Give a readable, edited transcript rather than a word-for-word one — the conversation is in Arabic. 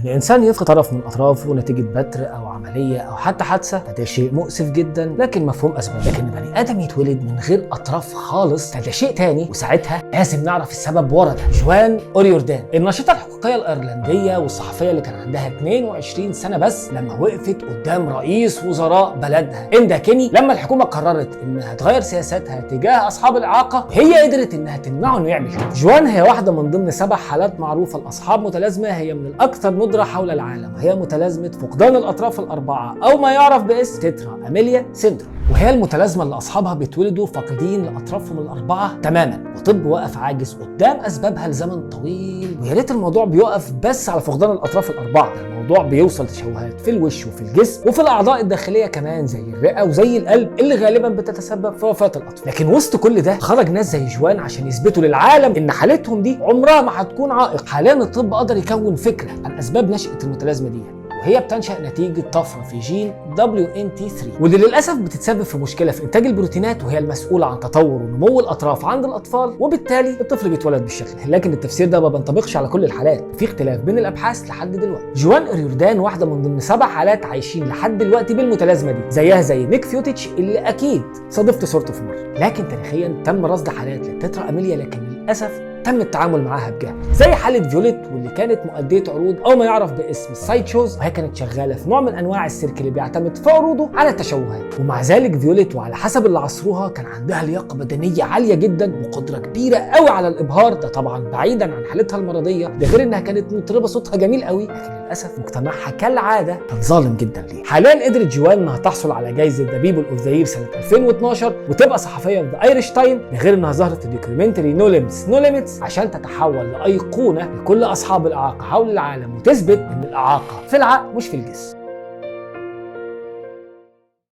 ان الانسان يفقد طرف من اطرافه نتيجه بتر او عمليه او حتى حادثه فده شيء مؤسف جدا لكن مفهوم اسباب، لكن بني ادم يتولد من غير اطراف خالص فده شيء تاني، وساعتها لازم نعرف السبب ورا ده. جوان اوريوردان الناشطه الحقوقيه الايرلنديه والصحفيه اللي كان عندها 22 سنه بس لما وقفت قدام رئيس وزراء بلدها إندا كيني لما الحكومه قررت انها تغير سياساتها تجاه اصحاب الاعاقه، هي قدرت انها تمنعه انه يعمل كده. جوان هي واحده من ضمن 7 حالات معروفه لاصحاب متلازمه هي من الاكثر ندره حول العالم، وهي متلازمه فقدان الاطراف الاربعه او ما يعرف باسم تترا اميليا سيندروم، وهي المتلازمه اللي اصحابها بيتولدوا فاقدين لاطرافهم الاربعه تماما، وطب وقف عاجز قدام اسبابها لزمن طويل. ويا ريت الموضوع بيقف بس على فقدان الاطراف الاربعه، الموضوع بيوصل تشوهات في الوش وفي الجسم وفي الاعضاء الداخليه كمان زي الرئه وزي القلب اللي غالبا بتتسبب في وفاه الاطفال. لكن وسط كل ده خرج ناس زي جوان عشان يثبتوا للعالم ان حالتهم دي عمرها ما هتكون عائق. حاليا الطب قدر يكون فكره عن اسباب نشاه المتلازمه دي، وهي بتنشأ نتيجة طفرة في جين WNT3 واللي للأسف بتتسبب في مشكلة في إنتاج البروتينات وهي المسؤولة عن تطور ونمو الأطراف عند الأطفال، وبالتالي الطفل بيتولد بالشكل. لكن التفسير ده ما بينطبقش على كل الحالات، في اختلاف بين الأبحاث لحد دلوقتي. جوان أوريوردان واحدة من ضمن 7 حالات عايشين لحد دلوقتي بالمتلازمة دي، زيها زي نيك فيوتيتش اللي أكيد صادفت صورته في مرة. لكن تاريخيا تم رصد حالات للتترا أميليا لكن للأسف تم التعامل معاها بجهل، زي حاله فيوليت واللي كانت مؤديه عروض او ما يعرف باسم السايد شوز، وهي كانت شغاله في نوع من انواع السيرك اللي بيعتمد في عروضه على التشوهات. ومع ذلك فيوليت وعلى حسب اللي عصروها كان عندها لياقه بدنيه عاليه جدا وقدره كبيره قوي على الابهار، ده طبعا بعيدا عن حالتها المرضيه، ده غير انها كانت مطربه صوتها جميل قوي، لكن للاسف مجتمعها كالعاده كان ظالم جدا ليه. حاليا قدرت جوان انها تحصل على جائزه ذا بيبل اوف ذا يير سنه 2012 وتبقى صحفيه في ذا ايرش تايم، ده غير انها ظهرت في دوكيومنتري نو ليميتس نو ليميتس عشان تتحول لأيقونة لكل أصحاب الإعاقة حول العالم وتثبت إن الإعاقة في العقل مش في الجسم.